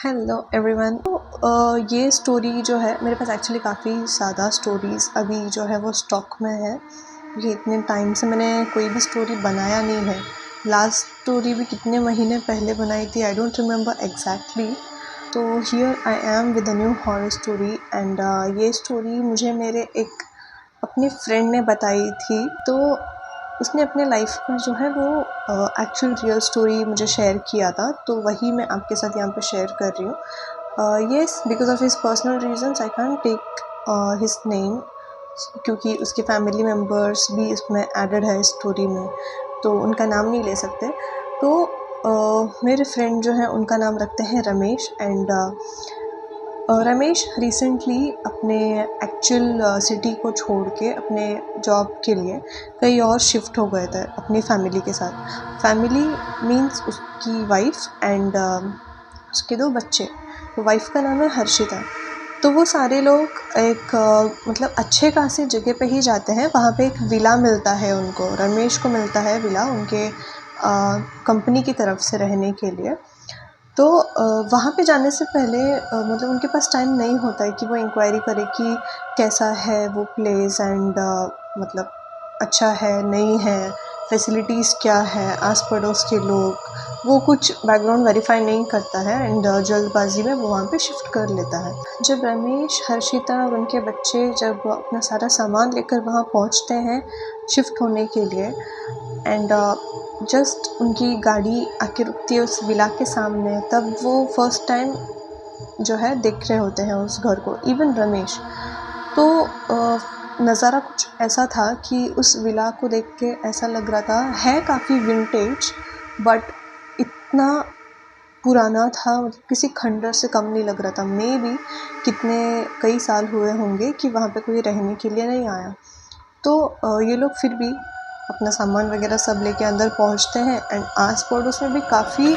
Hello everyone. ये story जो है मेरे पास एक्चुअली काफ़ी ज़्यादा स्टोरीज़ अभी जो है वो स्टॉक में है। ये इतने टाइम से मैंने कोई भी स्टोरी बनाया नहीं है। लास्ट स्टोरी भी कितने महीने पहले बनाई थी, आई डोंट रिमेम्बर एग्जैक्टली। तो here I am with a new horror story and ये स्टोरी मुझे मेरे एक अपने फ्रेंड ने बताई थी। तो उसने अपने लाइफ का जो है वो एक्चुअल रियल स्टोरी मुझे शेयर किया था, तो वही मैं आपके साथ यहाँ पे शेयर कर रही हूँ। Yes, because of his personal reasons I can take his name, क्योंकि उसके फैमिली मेम्बर्स भी इसमें एडेड है स्टोरी में, तो उनका नाम नहीं ले सकते। तो मेरे फ्रेंड जो है उनका नाम रखते हैं रमेश। एंड रमेश रिसेंटली अपने एक्चुअल सिटी को छोड़ के अपने जॉब के लिए कहीं और शिफ्ट हो गए थे अपनी फैमिली के साथ। फैमिली मीन्स उसकी वाइफ एंड उसके दो बच्चे। तो वाइफ का नाम है हर्षिता। तो वो सारे लोग एक मतलब अच्छे खासी जगह पे ही जाते हैं। वहाँ पे एक विला मिलता है उनको, रमेश को मिलता है विला उनके कंपनी की तरफ से रहने के लिए। तो वहाँ पे जाने से पहले मतलब उनके पास टाइम नहीं होता है कि वो इंक्वायरी करे कि कैसा है वो प्लेस एंड मतलब अच्छा है नहीं है, फैसिलिटीज़ क्या है, आस पड़ोस के लोग, वो कुछ बैकग्राउंड वेरीफाई नहीं करता है एंड जल्दबाजी में वो वहाँ पे शिफ्ट कर लेता है। जब रमेश, हर्षिता और उनके बच्चे जब अपना सारा सामान लेकर वहाँ पहुँचते हैं शिफ्ट होने के लिए, एंड जस्ट उनकी गाड़ी आके रुकती है उस विला के सामने, तब वो फर्स्ट टाइम जो है देख रहे होते हैं उस घर को, इवन रमेश। तो नज़ारा कुछ ऐसा था कि उस विला को देख के ऐसा लग रहा था, है काफ़ी विंटेज बट इतना पुराना था, मतलब किसी खंडर से कम नहीं लग रहा था। मे बी कितने कई साल हुए होंगे कि वहाँ पे कोई रहने के लिए नहीं आया। तो ये लोग फिर भी अपना सामान वगैरह सब लेके अंदर पहुँचते हैं एंड आस पड़ोस में भी काफ़ी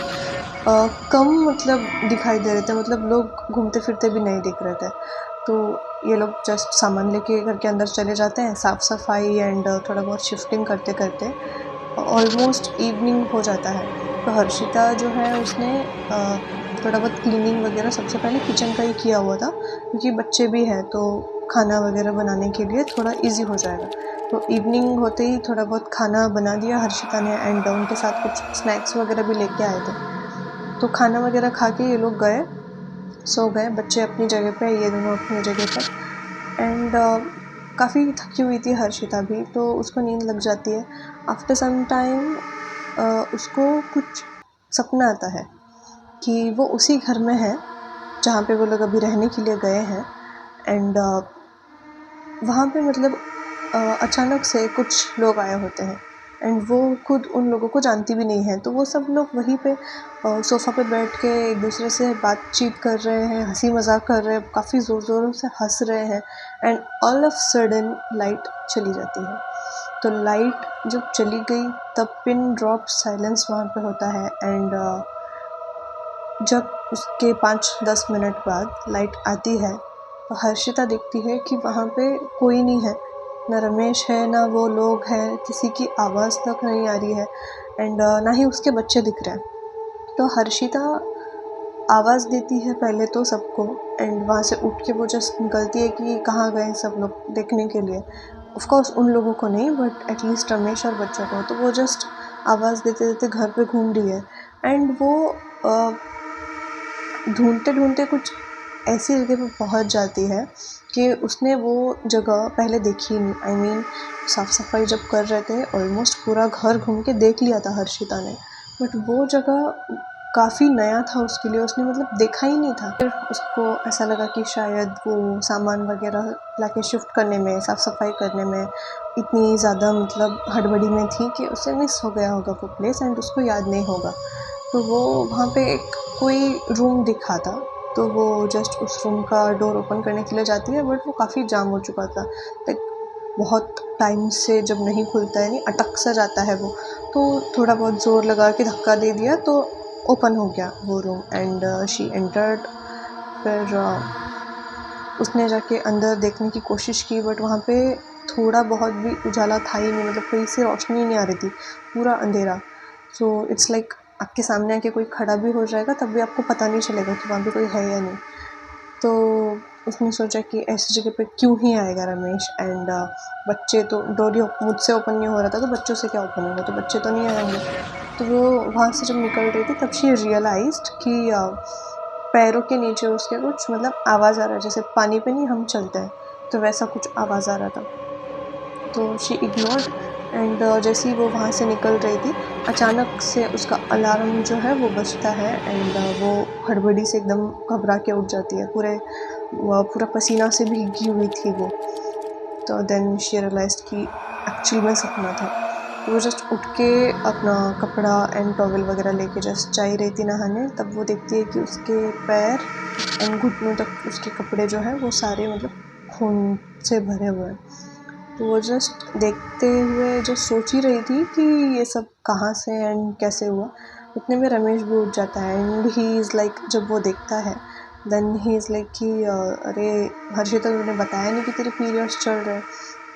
कम मतलब दिखाई दे रहे थे, मतलब लोग घूमते फिरते भी नहीं दिख रहे थे। तो ये लोग जस्ट सामान लेके घर के अंदर चले जाते हैं, साफ़ सफाई एंड थोड़ा बहुत शिफ्टिंग करते करते ऑलमोस्ट इवनिंग हो जाता है। तो हर्षिता जो है उसने थोड़ा बहुत क्लीनिंग वगैरह सबसे पहले किचन का ही किया हुआ था, क्योंकि बच्चे भी हैं तो खाना वगैरह बनाने के लिए थोड़ा इजी हो जाएगा। तो इवनिंग होते ही थोड़ा बहुत खाना बना दिया हर्षिता ने एंड उनके साथ कुछ स्नैक्स वगैरह भी लेके आए थे। तो खाना वगैरह खा के ये लोग गए, सो गए, बच्चे अपनी जगह पे, ये दोनों अपनी जगह पर। एंड काफ़ी थकी हुई थी हर्षिता भी, तो उसको नींद लग जाती है। आफ्टर सम टाइम उसको कुछ सपना आता है कि वो उसी घर में है जहाँ पे वो लोग अभी रहने के लिए गए हैं। एंड वहाँ पे मतलब अचानक से कुछ लोग आए होते हैं एंड वो खुद उन लोगों को जानती भी नहीं है। तो वो सब लोग वहीं पे सोफ़ा पे बैठ के एक दूसरे से बातचीत कर रहे हैं, हंसी मजाक कर रहे हैं, काफ़ी ज़ोर ज़ोरों से हंस रहे हैं। And all of sudden light चली जाती है। तो लाइट जब चली गई तब पिन ड्रॉप साइलेंस वहाँ पे होता है। एंड जब उसके 5-10 मिनट बाद लाइट आती है तो हर्षिता देखती है कि वहाँ पे कोई नहीं है, ना रमेश है ना वो लोग हैं, किसी की आवाज़ तक नहीं आ रही है एंड ना ही उसके बच्चे दिख रहे हैं। तो हर्षिता आवाज़ देती है पहले तो सबको एंड वहाँ से उठ के वो जस्ट निकलती है कि कहाँ गए सब लोग देखने के लिए। ऑफ कोर्स उन लोगों को नहीं बट एटलीस्ट रमेश और बच्चों को। तो वो जस्ट आवाज़ देते देते घर पे घूम रही है एंड वो ढूंढते ढूंढते कुछ ऐसी जगह पे पहुंच जाती है कि उसने वो जगह पहले देखी नहीं। आई मीन साफ़ सफाई जब कर रहे थे ऑलमोस्ट पूरा घर घूम के देख लिया था हर्षिता ने, बट वो जगह काफ़ी नया था उसके लिए, उसने मतलब देखा ही नहीं था। फिर उसको ऐसा लगा कि शायद वो सामान वगैरह लाके शिफ्ट करने में, साफ़ सफाई करने में इतनी ज़्यादा मतलब हड़बड़ी में थी कि उसे मिस हो गया होगा वो प्लेस एंड उसको याद नहीं होगा। तो वो वहाँ पे एक कोई रूम दिखा था, तो वो जस्ट उस रूम का डोर ओपन करने के लिए जाती है बट वो काफ़ी जाम हो चुका था। लाइक बहुत टाइम से जब नहीं खुलता है, नहीं अटक सा जाता है वो, तो थोड़ा बहुत ज़ोर लगा के धक्का दे दिया तो ओपन हो गया वो रूम एंड शी एंटर्ड। फिर उसने जाके अंदर देखने की कोशिश की बट वहाँ पे थोड़ा बहुत भी उजाला था ही नहीं, मतलब कहीं से रोशनी नहीं आ रही थी, पूरा अंधेरा। सो इट्स लाइक आपके सामने आके कोई खड़ा भी हो जाएगा तब भी आपको पता नहीं चलेगा कि वहाँ पे कोई है या नहीं। तो उसने सोचा कि ऐसी जगह पे क्यों ही आएगा रमेश, एंड बच्चे तो डोरी मुझसे ओपन नहीं हो रहा था तो बच्चों से क्या ओपन होगा, तो बच्चे तो नहीं आएंगे। तो वो वहाँ से जब निकल रही थी तब शी रियलाइज्ड कि पैरों के नीचे उसके कुछ मतलब आवाज़ आ रहा है, जैसे पानी पे नहीं हम चलते हैं तो वैसा कुछ आवाज़ आ रहा था। तो शी इग्नोर्ड, एंड जैसे ही वो वहाँ से निकल रही थी अचानक से उसका अलार्म जो है वो बजता है, एंड वो हड़बड़ी से एकदम घबरा के उठ जाती है, पूरा पसीना से भीगी हुई थी वो। तो देन शी रियलाइज्ड कि एक्चुअली में सपना था। तो वो जस्ट उठ के अपना कपड़ा एंड टॉवल वगैरह लेके जस्ट जा ही रही थी नहाने, तब वो देखती है कि उसके पैर एंड घुटनों तक उसके कपड़े जो है वो सारे मतलब खून से भरे हुए हैं। तो वो जस्ट देखते हुए जो सोच ही रही थी कि ये सब कहाँ से एंड कैसे हुआ, उतने में रमेश भी उठ जाता है एंड ही इज़ लाइक, जब वो देखता है देन ही इज़ लाइक कि अरे हर्षिता तूने बताया नहीं कि तेरे पीरियड्स चल रहे हैं,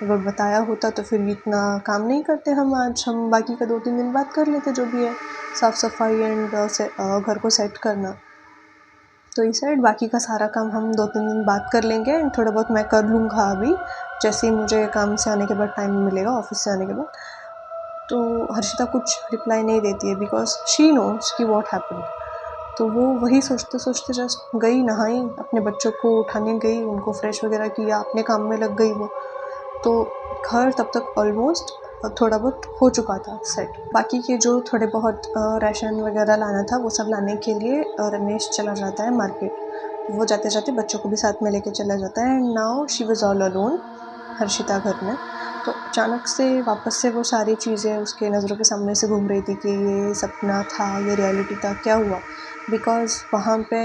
अगर बताया होता तो फिर इतना काम नहीं करते हम, आज हम बाकी का 2-3 दिन बाद कर लेते जो भी है, साफ़ सफाई एंड घर को सेट करना। तो इस साइड बाकी का सारा काम हम 2-3 दिन बाद कर लेंगे एंड थोड़ा बहुत मैं कर लूँगा अभी, जैसे ही मुझे काम से आने के बाद टाइम मिलेगा, ऑफिस से आने के बाद। तो हर्षिता कुछ रिप्लाई नहीं देती है बिकॉज शी नोज कि वॉट हैपन। तो वो वही सोचते सोचते जस्ट गई, नहाई, अपने बच्चों को उठाने गई, उनको फ्रेश वगैरह किया, अपने काम में लग गई वो। तो घर तब तक ऑलमोस्ट थोड़ा बहुत हो चुका था सेट। बाकी के जो थोड़े बहुत राशन वगैरह लाना था वो सब लाने के लिए रमेश चला जाता है मार्केट। वो जाते जाते बच्चों को भी साथ में लेके चला जाता है and now she was all alone, Harshita घर में। तो अचानक से वापस से वो सारी चीज़ें उसके नज़रों के सामने से घूम रही थी कि ये सपना था, ये रियलिटी था, क्या हुआ। बिकॉज़ वहाँ पे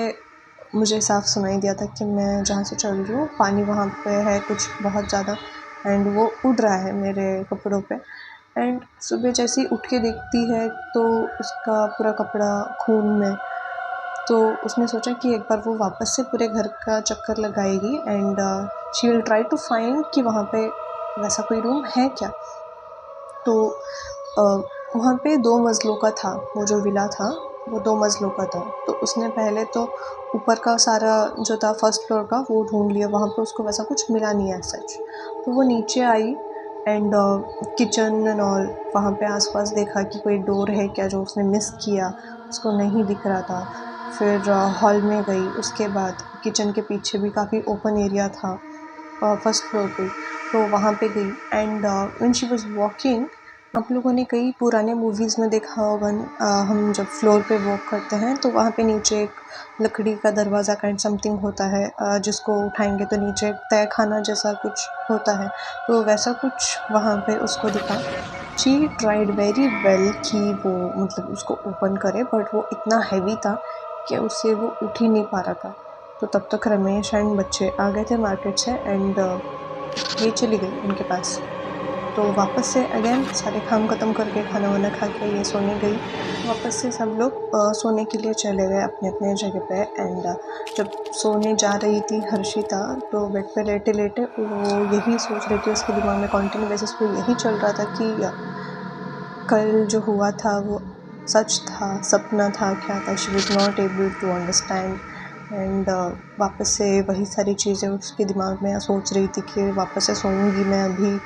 मुझे साफ सुनाई दिया था कि मैं जहाँ से चल रही हूँ पानी वहाँ पे है कुछ बहुत ज़्यादा, एंड वो उड़ रहा है मेरे कपड़ों पे। एंड सुबह जैसे ही उठ के देखती है तो उसका पूरा कपड़ा खून में। तो उसने सोचा कि एक बार वो वापस से पूरे घर का चक्कर लगाएगी and she will try to find कि वहाँ पे वैसा कोई रूम है क्या। तो वहाँ पे 2 मंज़िलों का था, वो जो विला था वो 2 मंज़िलों का था। तो उसने पहले तो ऊपर का सारा जो था फर्स्ट फ्लोर का वो ढूंढ लिया, वहाँ पे उसको वैसा कुछ मिला नहीं है सच। तो वो नीचे आई एंड किचन एंड ऑल वहाँ पे आसपास देखा कि कोई डोर है क्या जो उसने मिस किया, उसको नहीं दिख रहा था। फिर हॉल में गई, उसके बाद किचन के पीछे भी काफ़ी ओपन एरिया था फर्स्ट फ्लोर पे, तो वहाँ पे गई। And when she was walking, आप लोगों ने कई पुराने मूवीज़ में देखा होगा हम जब फ्लोर पे वॉक करते हैं तो वहाँ पे नीचे एक लकड़ी का दरवाज़ा काइंड समथिंग होता है, जिसको उठाएंगे तो नीचे एक तय खाना जैसा कुछ होता है, तो वैसा कुछ वहाँ पे उसको दिखा। शी ट्राइड वेरी वेल कि वो मतलब उसको ओपन करे, बट वो इतना हैवी था कि उससे वो उठ ही नहीं पा रहा था। तो तब तक रमेश एंड बच्चे आ गए थे मार्केट से एंड ये चली गई उनके पास। तो वापस से अगेन सारे काम ख़त्म करके खाना वाना खा के ये सोने गई। वापस से सब लोग सोने के लिए चले गए अपने अपने जगह पे। एंड जब सोने जा रही थी हर्षिता तो बेड पे लेटे लेटे वो यही सोच रही थी, उसके दिमाग में कॉन्टिन्यू बेसिस पे यही चल रहा था कि कल जो हुआ था वो सच था, सपना था, क्या था, she was not able to understand. And वापस से वही सारी चीज़ें उसके दिमाग में सोच रही थी कि वापस से सोऊंगी मैं अभी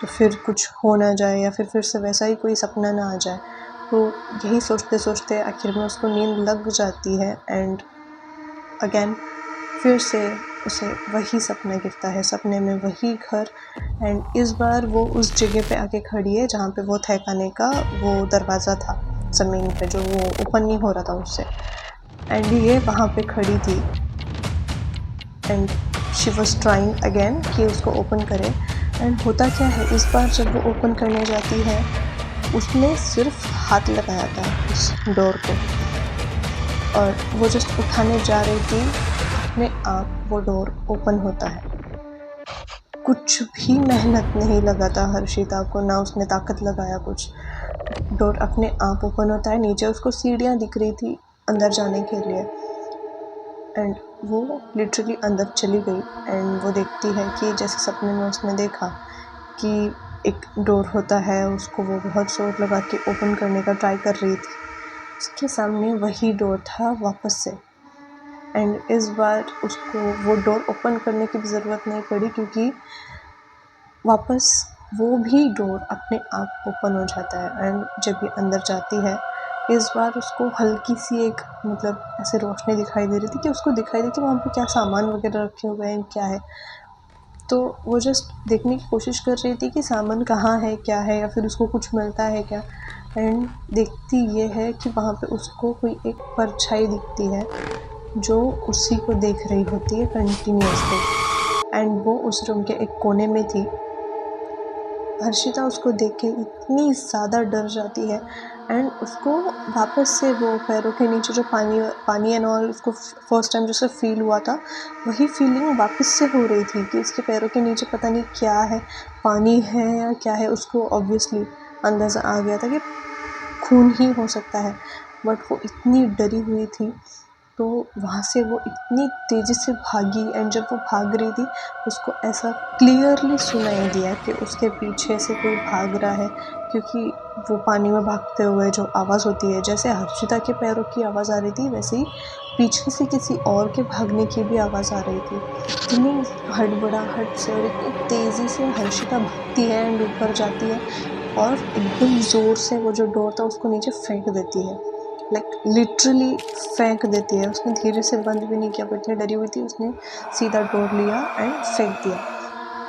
तो फिर कुछ हो ना जाए या फिर से वैसा ही कोई सपना ना आ जाए। तो यही सोचते सोचते आखिर में उसको नींद लग जाती है एंड अगेन फिर से उसे वही सपना गिरता है, सपने में वही घर। एंड इस बार वो उस जगह पे आके खड़ी है जहाँ पे वो तहखाने का वो दरवाज़ा था ज़मीन पे जो वो ओपन नहीं हो रहा था उससे, एंड ये वहाँ पे खड़ी थी and she was trying again कि उसको ओपन करे। एंड होता क्या है, इस बार जब वो ओपन करने जाती है उसने सिर्फ हाथ लगाया था उस डोर को और वो जस्ट उठाने जा रही थी, अपने आप वो डोर ओपन होता है। कुछ भी मेहनत नहीं लगा था हर्षिता को, ना उसने ताकत लगाया कुछ, डोर अपने आप ओपन होता है। नीचे उसको सीढ़ियाँ दिख रही थी अंदर जाने के लिए एंड वो लिटरली अंदर चली गई। एंड वो देखती है कि जैसे सपने में उसने देखा कि एक डोर होता है, उसको वो बहुत जोर लगा के ओपन करने का ट्राई कर रही थी उसके सामने वही डोर था वापस से। एंड इस बार उसको वो डोर ओपन करने की भी ज़रूरत नहीं पड़ी, क्योंकि वापस वो भी डोर अपने आप ओपन हो जाता है। एंड जब ये अंदर जाती है, इस बार उसको हल्की सी एक मतलब ऐसे रोशनी दिखाई दे रही थी कि उसको दिखाई दी कि वहाँ पे क्या सामान वगैरह रखे हुए हैं, क्या है। तो वो जस्ट देखने की कोशिश कर रही थी कि सामान कहाँ है, क्या है, या फिर उसको कुछ मिलता है क्या। एंड देखती ये है कि वहाँ पे उसको कोई एक परछाई दिखती है जो उसी को देख रही होती है कंटिन्यूअसली। एंड वो उस रूम के एक कोने में थी। हर्षिता उसको देख के इतनी ज़्यादा डर जाती है, एंड उसको वापस से वो पैरों के नीचे जो पानी पानी एंड ऑल उसको फर्स्ट टाइम जैसे फील हुआ था, वही फीलिंग वापस से हो रही थी कि उसके पैरों के नीचे पता नहीं क्या है, पानी है या क्या है। उसको ऑब्वियसली अंदाज़ा आ गया था कि खून ही हो सकता है, बट वो इतनी डरी हुई थी। तो वहाँ से वो इतनी तेज़ी से भागी, एंड जब वो भाग रही थी, उसको ऐसा क्लियरली सुनाई दिया कि उसके पीछे से कोई भाग रहा है। क्योंकि वो पानी में भागते हुए जो आवाज़ होती है, जैसे हर्षिता के पैरों की आवाज़ आ रही थी, वैसे ही पीछे से किसी और के भागने की भी आवाज़ आ रही थी। इतनी हड़बड़ाहट से और इतनी तेज़ी से हर्षिता भागती है एंड ऊपर जाती है, और एकदम ज़ोर से वो जो डोर था उसको नीचे फेंक देती है। लाइक लिटरली फेंक देती है। उसने धीरे से बंद भी नहीं किया, पर इतनी डरी हुई थी, उसने सीधा डोर लिया एंड फेंक दिया।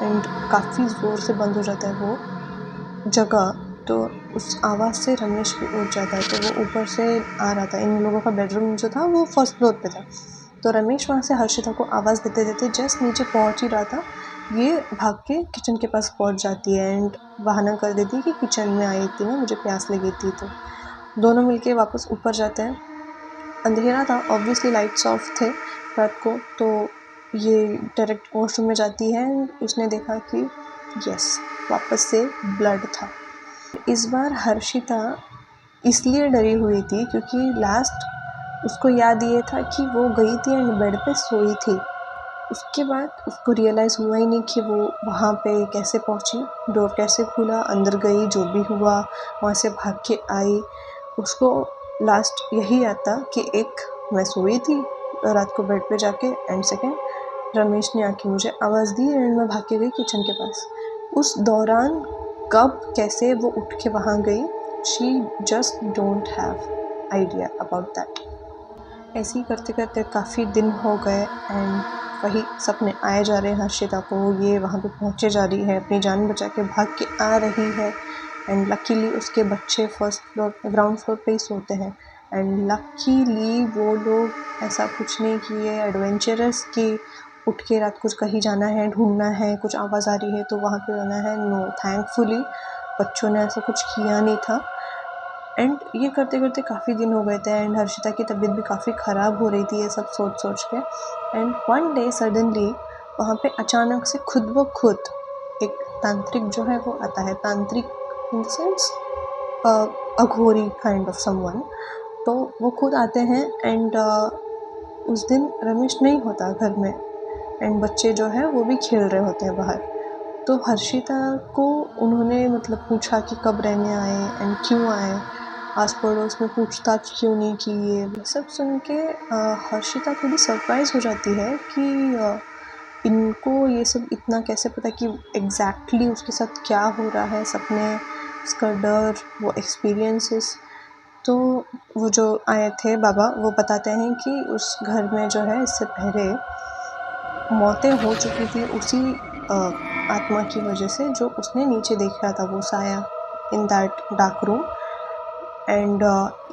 एंड काफ़ी ज़ोर से बंद हो जाता है वो जगह। तो उस आवाज़ से रमेश भी उठ जाता है। तो वो ऊपर से आ रहा था, इन लोगों का बेडरूम जो था वो फर्स्ट फ्लोर पे था। तो रमेश वहाँ से हर्षिता को आवाज़ देते देते जस्ट नीचे पहुँच ही रहा था, ये भाग के किचन के पास पहुँच जाती है एंड बहाना कर देती है कि किचन में आई थी ना, मुझे प्यास लगी थी। तो दोनों मिलके वापस ऊपर जाते हैं। अंधेरा था, ऑब्वियसली लाइट्स ऑफ थे रात को। तो ये डायरेक्ट वॉशरूम में जाती है, उसने देखा कि यस, वापस से ब्लड था। इस बार हर्षिता इसलिए डरी हुई थी क्योंकि लास्ट उसको याद ये था कि वो गई थी एंड बेड पे सोई थी। उसके बाद उसको रियलाइज़ हुआ ही नहीं कि वो वहाँ पे कैसे पहुँची, डोर कैसे खुला, अंदर गई, जो भी हुआ, वहाँ से भाग के आई। उसको लास्ट यही याद था कि एक, मैं सोई थी रात को बेड पे जाके, एंड सेकेंड, रमेश ने आके मुझे आवाज़ दी एंड मैं भाग के गई किचन के पास। उस दौरान कब कैसे वो उठ के वहाँ गई, she just don't have idea about that. ऐसे ही करते करते काफ़ी दिन हो गए, एंड वही सपने आए जा रहे हैं हर्षिता को। ये वहाँ पे पहुँचे जा रही है, अपनी जान बचा के भाग के आ रही है। एंड लकीली उसके बच्चे फर्स्ट फ्लोर ग्राउंड फ्लोर पे ही सोते हैं। एंड लकीली वो लोग ऐसा कुछ नहीं किए एडवेंचरस कि उठ के रात कुछ कहीं जाना है, ढूंढना है, कुछ आवाज़ आ रही है तो वहाँ पे जाना है। नो, थैंकफुली बच्चों ने ऐसा कुछ किया नहीं था। एंड ये करते करते काफ़ी दिन हो गए थे, एंड हर्षिता की तबीयत भी काफ़ी ख़राब हो रही थी ये सब सोच सोच के। एंड वन डे सडनली वहाँ पे अचानक से खुद ब खुद एक तांत्रिक जो है वो आता है। तांत्रिक in the sense Aghori kind of someone. तो वो खुद आते हैं, एंड उस दिन रमेश नहीं होता घर में, एंड बच्चे जो है वो भी खेल रहे होते हैं बाहर। तो हर्षिता को उन्होंने मतलब पूछा कि कब रहने आए एंड क्यों आए, आस पड़ोस में पूछताछ क्यों नहीं की। ये सब सुन के हर्षिता थोड़ी सरप्राइज़ हो जाती है कि इनको ये सब इतना कैसे पता कि एग्जैक्टली उसके साथ क्या हो रहा है, सपने, उसका डर, वो एक्सपीरियंसेस। तो वो जो आए थे बाबा, वो बताते हैं कि उस घर में जो है इससे पहले मौतें हो चुकी थी उसी आत्मा की वजह से जो उसने नीचे देखा था, वो साया in that dark room. And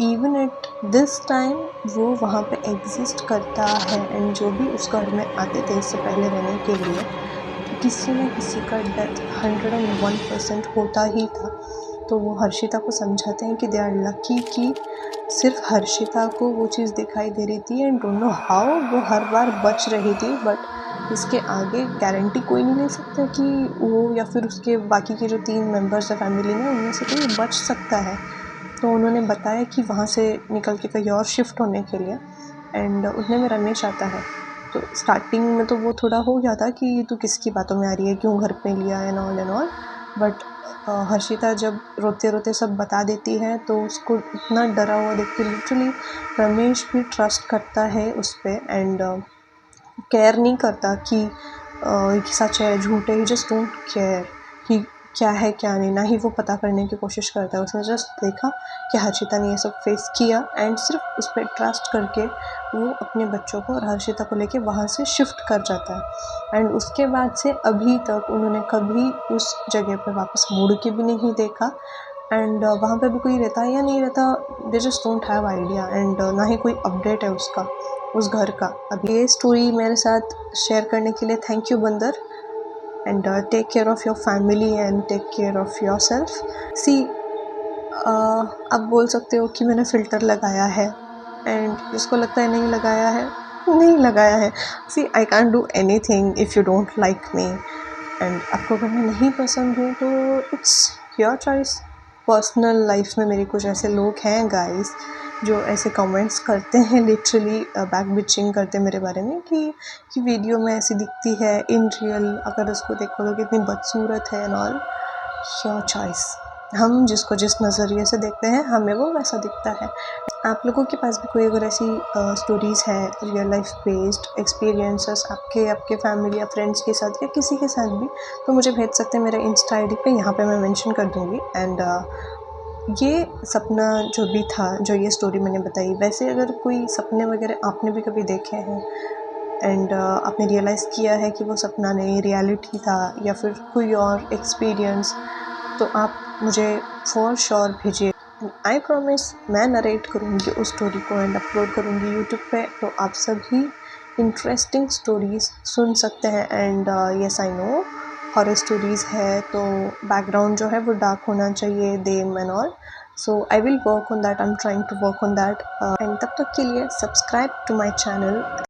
even at this time वो वहाँ पे एग्जिस्ट करता है। एंड जो भी उस घर में आते थे इससे पहले रहने के लिए, तो किसी न किसी का डेथ 101% होता ही था। तो वो हर्षिता को समझाते हैं कि दे आर लकी कि सिर्फ हर्षिता को वो चीज़ दिखाई दे रही थी, एंड डोंट नो हाउ वो हर बार बच रही थी। बट इसके आगे गारंटी कोई नहीं ले सकता कि वो या फिर उसके बाकी के जो 3 मेंबर्स है फैमिली में, उनमें से कोई बच सकता है। तो उन्होंने बताया कि वहाँ से निकल के कहीं और शिफ्ट होने के लिए। एंड उतने में रमेश आता है। तो स्टार्टिंग में तो वो थोड़ा हो गया था कि तू किसकी बातों में आ रही है, क्यों घर पे लिया, and all and all. But Harshita जब रोते-रोते सब बता देती है तो उसको इतना डरा हुआ देख के लिटरली रमेश भी ट्रस्ट करता है उस पे एंड केयर नहीं करता कि सच है झूठ है, ही जस्ट डोंट केयर कि क्या है क्या नहीं, ना ही वो पता करने की कोशिश करता है। उसने जस्ट देखा कि हर्षिता ने ये सब फेस किया एंड सिर्फ उस पर ट्रस्ट करके वो अपने बच्चों को और हर्षिता को लेके वहाँ से शिफ्ट कर जाता है एंड उसके बाद से अभी तक उन्होंने कभी उस जगह पर वापस मुड़ के भी नहीं देखा एंड वहाँ पे भी कोई रहता है या नहीं रहता, they just don't have idea and ना ही कोई अपडेट है उसका उस घर का। अब ये स्टोरी मेरे साथ शेयर करने के लिए थैंक यू बंदर and take care of your family and take care of yourself. See आप बोल सकते हो कि मैंने फ़िल्टर लगाया है एंड जिसको लगता है नहीं लगाया है, नहीं लगाया है। See I can't do anything if you don't like me and आपको अगर मैं नहीं पसंद हूँ तो it's your choice. Personal life में मेरे कुछ ऐसे लोग हैं गाइस जो ऐसे कमेंट्स करते हैं, लिटरली बैक बिचिंग करते हैं मेरे बारे में कि वीडियो में ऐसी दिखती है, इन रियल अगर उसको देखो तो कितनी बदसूरत है एंड ऑल। Your choice. हम जिसको जिस नज़रिए से देखते हैं हमें वो वैसा दिखता है। आप लोगों के पास भी कोई अगर ऐसी स्टोरीज़ है रियल लाइफ बेस्ड एक्सपीरियंसेस आपके फैमिली या फ्रेंड्स के साथ या किसी के साथ भी, तो मुझे भेज सकते हैं मेरे इंस्टा आईडी पे, यहाँ पे मैं मेंशन कर दूँगी। एंड ये सपना जो भी था, जो ये स्टोरी मैंने बताई, वैसे अगर कोई सपने वगैरह आपने भी कभी देखे हैं एंड आपने रियलाइज़ किया है कि वो सपना नहीं रियलिटी था या फिर कोई और एक्सपीरियंस, तो आप मुझे फॉर श्योर भेजिए। आई प्रॉमिस मैं नरेट करूँगी उस स्टोरी को एंड अपलोड करूँगी यूट्यूब पे, तो आप सभी इंटरेस्टिंग स्टोरीज़ सुन सकते हैं। And yes I know horror stories है तो बैकग्राउंड जो है वो डार्क होना चाहिए, them and all. So I will work on that, I am trying to work on that and तब तक के लिए सब्सक्राइब टू माई चैनल।